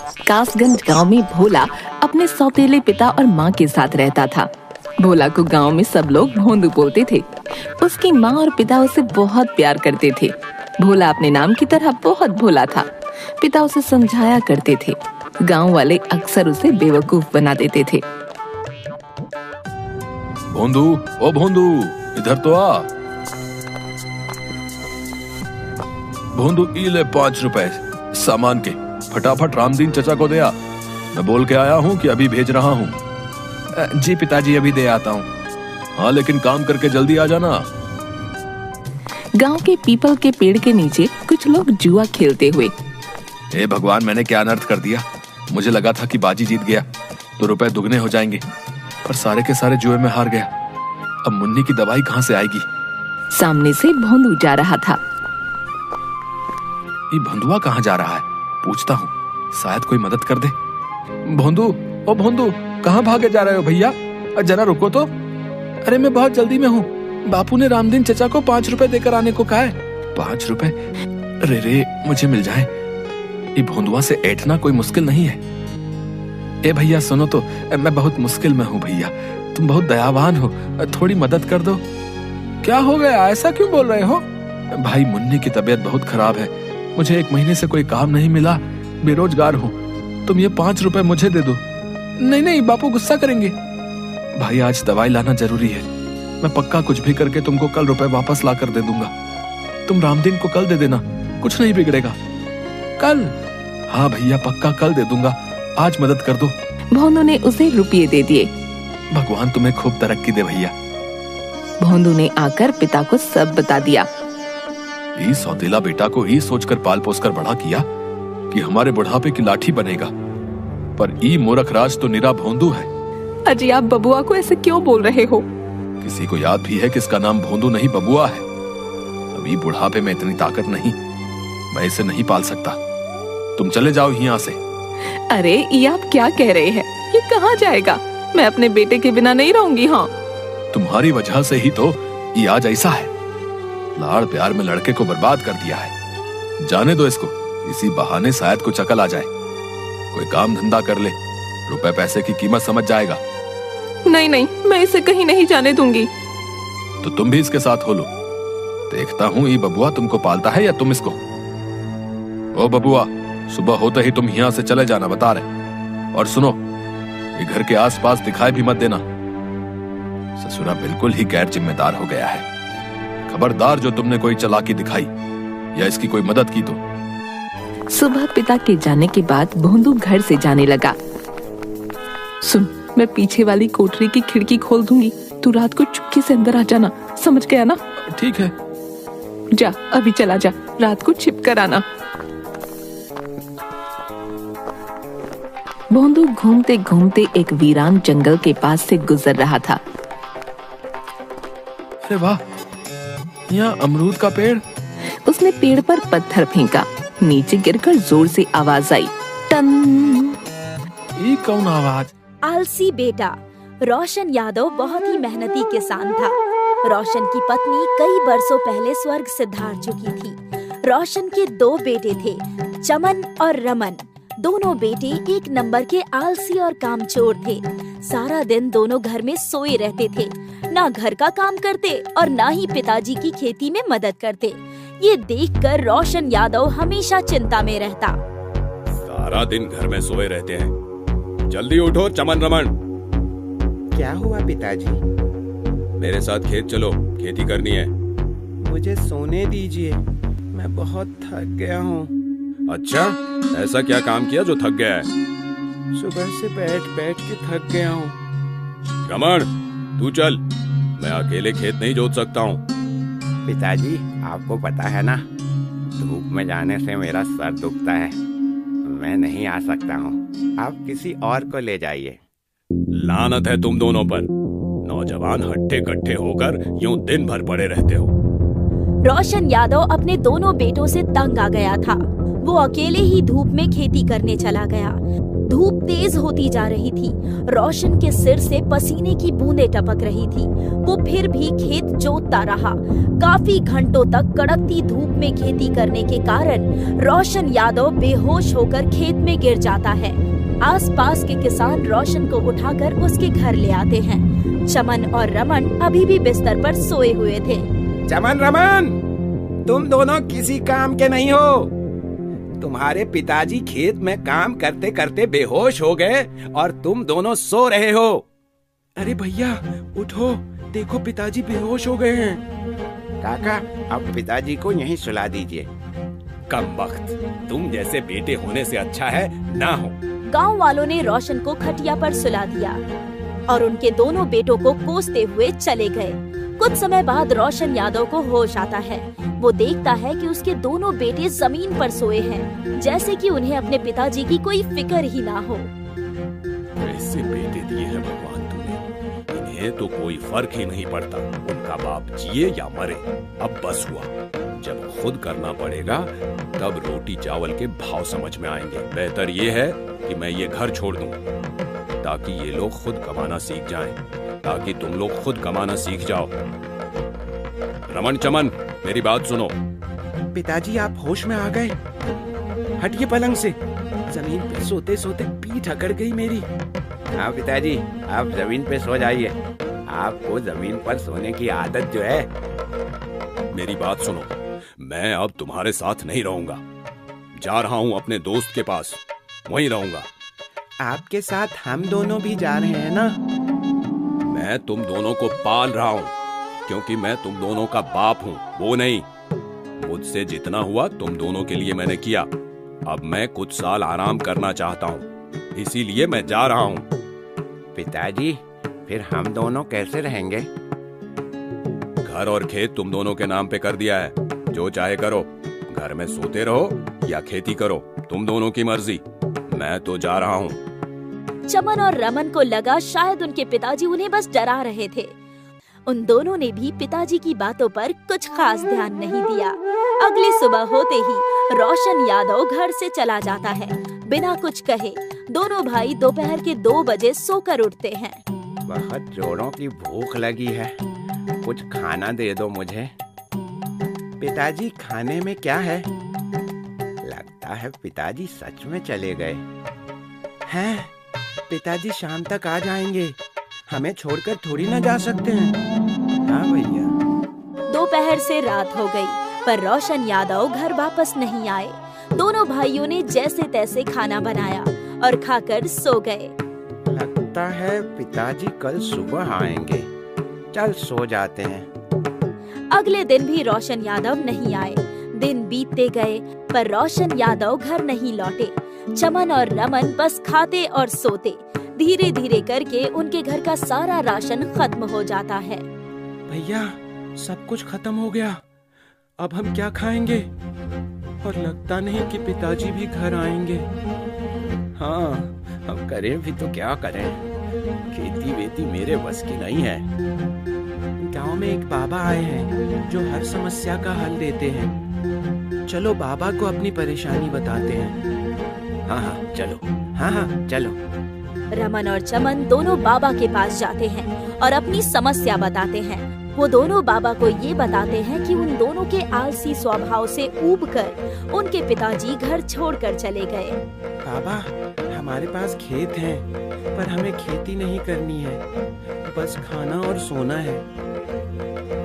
कासगंज गांव में भोला अपने सौतेले पिता और माँ के साथ रहता था। भोला को गांव में सब लोग भोंदू बोलते थे। उसकी माँ और पिता उसे बहुत प्यार करते थे। भोला अपने नाम की तरह बहुत भोला था। पिता उसे समझाया करते थे। गांव वाले अक्सर उसे बेवकूफ बना देते थे। भोंदू, ओ भोंदू, इधर तो आ। भोंदू, ई ले 5 रुपए सामान के, फटाफट रामदीन चचा को दे आ। मैं बोल के आया हूँ कि अभी भेज रहा हूँ। जी पिताजी, अभी दे आता हूँ। हाँ, लेकिन काम करके जल्दी आ जाना। गांव के पीपल के पेड़ के नीचे कुछ लोग जुआ खेलते हुए। हे भगवान, मैंने क्या अनर्थ कर दिया। मुझे लगा था कि बाजी जीत गया तो रुपए दुगने हो जाएंगे, पर सारे के सारे जुए में हार गया। अब मुन्नी की दवाई कहाँ से आएगी? सामने से भोंदू जा रहा था। ये भोंदुआ कहाँ जा रहा है? पूछता हूँ, शायद कोई मदद कर दे। भोंदू, ओ भोंदू, कहाँ भागे जा रहे हो भैया? जरा रुको तो। अरे मैं बहुत जल्दी में हूँ। बापू ने रामदीन चचा को 5 रुपए देकर आने को कहा है। 5 रुपए? अरे रे, मुझे मिल जाए। ये भोंदुआ से ऐठना कोई मुश्किल नहीं है। ए भैया सुनो तो, मैं बहुत मुश्किल में हूँ भैया, तुम बहुत दयावान हो, थोड़ी मदद कर दो। क्या हो गया, ऐसा क्यों बोल रहे हो? भाई, मुन्नी की तबीयत बहुत खराब है। मुझे 1 महीने से कोई काम नहीं मिला, बेरोजगार हूँ। तुम ये 5 रुपए मुझे दे दो। नहीं नहीं, बापू गुस्सा करेंगे। भाई, आज दवाई लाना जरूरी है। मैं पक्का कुछ भी करके तुमको कल रुपए वापस ला कर दे दूंगा। तुम रामदीन को कल दे देना, कुछ नहीं बिगड़ेगा। कल? हाँ भैया, पक्का कल दे दूंगा। आज मदद कर दो। भोंदू ने उसे रुपये दे दिए। भगवान तुम्हें खूब तरक्की दे भैया। भोंदू ने आकर पिता को सब बता दिया। ये सौतेला बेटा को ही सोचकर पाल पोस कर बड़ा किया कि हमारे बुढ़ापे की लाठी बनेगा, पर ई मूर्खराज तो निरा भोंदू है। अजी, आप बबुआ को ऐसे क्यों बोल रहे हो? किसी को याद भी है कि इसका नाम भोंदू नहीं बबुआ है। अभी बुढ़ापे में इतनी ताकत नहीं, मैं इसे नहीं पाल सकता। तुम चले जाओ यहाँ से। अरे, ये आप क्या कह रहे हैं? ये कहाँ जाएगा? मैं अपने बेटे के बिना नहीं रहूंगी। हाँ, तुम्हारी वजह से ही तो ये आज ऐसा है। लाड़ प्यार में लड़के को बर्बाद कर दिया है। जाने दो इसको, इसी बहाने शायद कुछ अकल आ जाए। कोई काम धंधा कर ले, रुपए पैसे की कीमत समझ जाएगा। नहीं नहीं, मैं इसे कहीं नहीं जाने दूंगी। तो तुम भी इसके साथ हो लो। देखता हूँ ये बबुआ तुमको पालता है या तुम इसको। ओ बबुआ, सुबह होते ही तुम यहाँ से चले जाना, बता रहे। और सुनो, ये घर के आसपास दिखाई भी मत देना। ससुरा बिल्कुल ही गैर जिम्मेदार हो गया है। खबरदार, जो तुमने कोई चालाकी दिखाई या इसकी कोई मदद की तो। सुबह पिता के जाने के बाद भोंदू घर से जाने लगा। सुन, मैं पीछे वाली कोठरी की खिड़की खोल दूंगी, तू रात को चुपके से अंदर आ जाना, समझ गया ना? ठीक है। जा, अभी चला जा, रात को छिप कर आना। भोंदू घूमते घूमते एक वीरान जंगल के पास से गुजर रहा था। अरे वाह, यहाँ अमरूद का पेड़। उसने पेड़ पर पत्थर फेंका, नीचे गिरकर जोर से आवाज आई, टन। ये कौन आवाज? आलसी बेटा। रोशन यादव बहुत ही मेहनती किसान था। रोशन की पत्नी कई बरसों पहले स्वर्ग सिधार चुकी थी। रोशन के 2 बेटे थे, चमन और रमन। दोनों बेटे एक नंबर के आलसी और कामचोर थे। सारा दिन दोनों घर में सोए रहते थे, ना घर का काम करते और ना ही पिताजी की खेती में मदद करते। ये देखकर रोशन यादव हमेशा चिंता में रहता। सारा दिन घर में सोए रहते हैं। जल्दी उठो चमन रमन। क्या हुआ पिताजी? मेरे साथ खेत चलो, खेती करनी है। मुझे सोने दीजिए, मैं बहुत थक गया हूँ। अच्छा, ऐसा क्या काम किया जो थक गया है? सुबह से बैठ बैठ के थक गया हूँ। रमन, तू चल, मैं अकेले खेत नहीं जोत सकता हूँ। पिताजी, आपको पता है ना, धूप में जाने से मेरा सर दुखता है। मैं नहीं आ सकता हूँ, आप किसी और को ले जाइए। लानत है तुम दोनों पर। नौजवान हट्टे कट्टे होकर यूं दिन भर पड़े रहते हो। रोशन यादव अपने दोनों बेटों से तंग आ गया था। वो अकेले ही धूप में खेती करने चला गया। धूप तेज होती जा रही थी। रोशन के सिर से पसीने की बूंदें टपक रही थी। वो फिर भी खेत जोतता रहा। काफी घंटों तक कड़कती धूप में खेती करने के कारण रोशन यादव बेहोश होकर खेत में गिर जाता है। आसपास के किसान रोशन को उठाकर उसके घर ले आते हैं। चमन और रमन अभी भी बिस्तर पर सोए हुए थे। चमन, रमन, तुम दोनों किसी काम के नहीं हो। तुम्हारे पिताजी खेत में काम करते करते बेहोश हो गए और तुम दोनों सो रहे हो। अरे भैया उठो, देखो पिताजी बेहोश हो गए हैं। काका, अब पिताजी को यहीं सुला दीजिए। कमबख्त, तुम जैसे बेटे होने से अच्छा है ना हो। गांव वालों ने रोशन को खटिया पर सुला दिया और उनके दोनों बेटों को कोसते हुए चले गए। कुछ समय बाद रोशन यादव को होश आता है। वो देखता है कि उसके दोनों बेटे जमीन पर सोए हैं, जैसे कि उन्हें अपने पिताजी की कोई फिक्र ही ना हो। ऐसे बेटे दिए हैं भगवान तुमने, इन्हें तो कोई फर्क ही नहीं पड़ता उनका बाप जिए या मरे। अब बस हुआ, जब खुद करना पड़ेगा तब रोटी चावल के भाव समझ में आएंगे। बेहतर ये है कि मैं ये घर छोड़ दूं, ताकि ये लोग खुद कमाना सीख जाएं, ताकि तुम लोग खुद कमाना सीख जाओ। रमन, चमन, मेरी बात सुनो। पिताजी आप होश में आ गए? हटिए पलंग से, जमीन पे सोते सोते पीठ अकड़ गई मेरी। हाँ पिताजी, आप जमीन पे सो जाइए। आपको जमीन पर सोने की आदत जो है। मेरी बात सुनो, मैं अब तुम्हारे साथ नहीं रहूंगा। जा रहा हूँ अपने दोस्त के पास, वहीं रहूंगा। आपके साथ हम दोनों भी जा रहे हैं ना? मैं तुम दोनों को पाल रहा हूँ, क्योंकि मैं तुम दोनों का बाप हूँ, वो नहीं। मुझसे जितना हुआ तुम दोनों के लिए मैंने किया। अब मैं कुछ साल आराम करना चाहता हूँ, इसीलिए मैं जा रहा हूँ। पिताजी, फिर हम दोनों कैसे रहेंगे? घर और खेत तुम दोनों के नाम पे कर दिया है, जो चाहे करो। घर में सोते रहो या खेती करो, तुम दोनों की मर्जी। मैं तो जा रहा हूँ। चमन और रमन को लगा शायद उनके पिताजी उन्हें बस डरा रहे थे। उन दोनों ने भी पिताजी की बातों पर कुछ खास ध्यान नहीं दिया। अगली सुबह होते ही रोशन यादव घर से चला जाता है। बिना कुछ कहे दोनों भाई दोपहर के 2 बजे सोकर उठते हैं। बहुत जोरों की भूख लगी है, कुछ खाना दे दो मुझे। पिताजी खाने में क्या है? लगता है पिताजी सच में चले गए हैं? पिताजी शाम तक आ जाएंगे, हमें छोड़कर थोड़ी ना जा सकते हैं। हाँ भैया। दोपहर से रात हो गई, पर रोशन यादव घर वापस नहीं आए। दोनों भाइयों ने जैसे तैसे खाना बनाया और खाकर सो गए। लगता है पिताजी कल सुबह आएंगे, चल सो जाते हैं। अगले दिन भी रोशन यादव नहीं आए। दिन बीतते गए, पर रोशन यादव घर नहीं लौटे। चमन और रमन बस खाते और सोते। धीरे धीरे करके उनके घर का सारा राशन खत्म हो जाता है। भैया, सब कुछ खत्म हो गया, अब हम क्या खाएंगे? और लगता नहीं कि पिताजी भी घर आएंगे। हाँ, हम करें भी तो क्या करें, खेती वेती मेरे बस की नहीं है। गांव में एक बाबा आए हैं जो हर समस्या का हल देते हैं। चलो बाबा को अपनी परेशानी बताते हैं। हाँ हाँ चलो, हाँ हाँ चलो। रमन और चमन दोनों बाबा के पास जाते हैं और अपनी समस्या बताते हैं। वो दोनों बाबा को ये बताते हैं कि उन दोनों के आलसी स्वभाव से ऊबकर उनके पिताजी घर छोड़कर चले गए। बाबा, हमारे पास खेत है, पर हमें खेती नहीं करनी है, बस खाना और सोना है।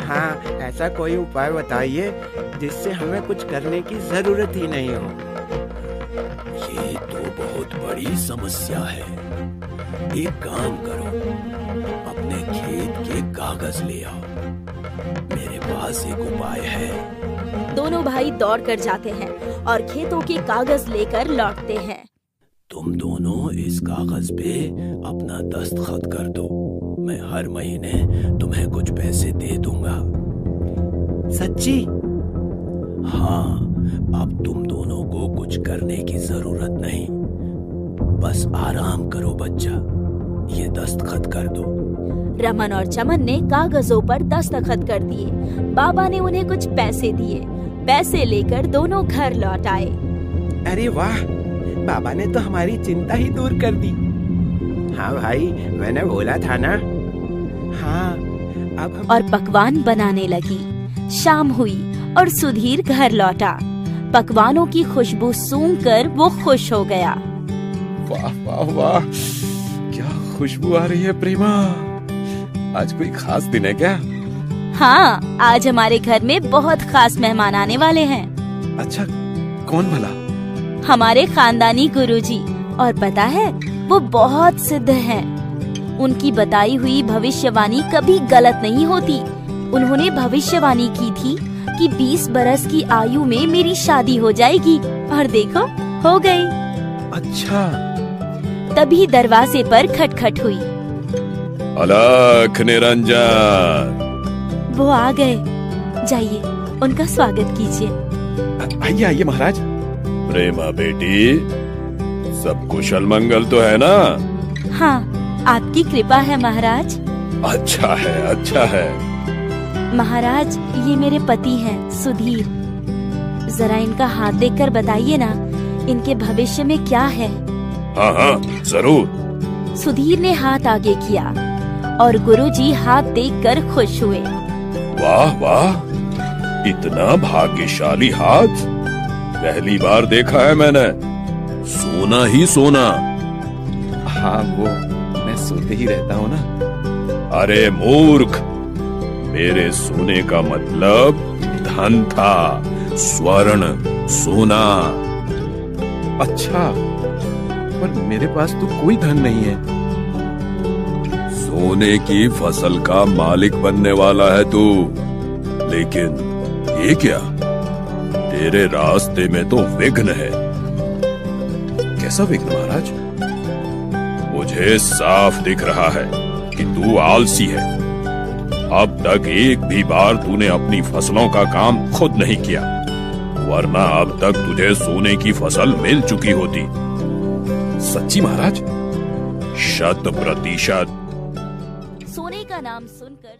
हाँ, ऐसा कोई उपाय बताइए जिससे हमें कुछ करने की जरूरत ही नहीं हो। ये तो बहुत बड़ी समस्या है। एक काम करो, अपने खेत के कागज ले आओ, मेरे पास एक उपाय है। दोनों भाई दौड़ कर जाते हैं और खेतों के कागज लेकर लौटते हैं। तुम दोनों इस कागज पे अपना दस्तखत कर दो, मैं हर महीने तुम्हें कुछ पैसे दे दूंगा। सच्ची? हाँ, अब तुम दोनों को कुछ करने की जरूरत नहीं, बस आराम करो बच्चा, ये दस्तखत कर दो। रमन और चमन ने कागजों पर दस्तखत कर दिए। बाबा ने उन्हें कुछ पैसे दिए। पैसे लेकर दोनों घर लौट आए। अरे वाह, बाबा ने तो हमारी चिंता ही दूर कर दी। हाँ भाई, मैंने बोला था ना। हाँ, अब हम और पकवान बनाने लगी। शाम हुई और सुधीर घर लौटा। पकवानों की खुशबू सूंघकर वो खुश हो गया। वाह वाह वाह, क्या खुशबू आ रही है प्रेमा। आज कोई खास दिन है क्या? हाँ, आज हमारे घर में बहुत खास मेहमान आने वाले हैं। अच्छा, कौन भला? हमारे खानदानी गुरुजी। और पता है, वो बहुत सिद्ध हैं। उनकी बताई हुई भविष्यवाणी कभी गलत नहीं होती। उन्होंने भविष्यवाणी की थी कि 20 बरस की आयु में मेरी शादी हो जाएगी, और देखो, हो गई। अच्छा। तभी दरवाजे पर खटखट हुई। अलख निरंजन। वो आ गए। जाइए, उनका स्वागत कीजिए। आइए आइए महाराज। प्रेमा बेटी, सब कुशल मंगल तो है ना? हाँ, आपकी कृपा है महाराज। अच्छा है, अच्छा है। महाराज, ये मेरे पति हैं, सुधीर। जरा इनका हाथ देखकर बताइए ना, इनके भविष्य में क्या है? हाँ हाँ, जरूर। सुधीर ने हाथ आगे किया और गुरुजी हाथ देखकर खुश हुए। वाह वाह, इतना भाग्यशाली हाथ पहली बार देखा है मैंने। सोना ही सोना। हाँ, वो मैं सोते ही रहता हूँ ना। अरे मूर्ख, मेरे सोने का मतलब धन था, स्वर्ण, सोना। अच्छा, पर मेरे पास तो कोई धन नहीं है। सोने की फसल का मालिक बनने वाला है तू, लेकिन ये क्या? तेरे रास्ते में तो विघ्न है। कैसा विघ्न महाराज? मुझे साफ दिख रहा है कि तू आलसी है। अब तक एक भी बार तूने अपनी फसलों का काम खुद नहीं किया, वरना अब तक तुझे सोने की फसल मिल चुकी होती। सच्ची महाराज? 100%। सोने का नाम सुनकर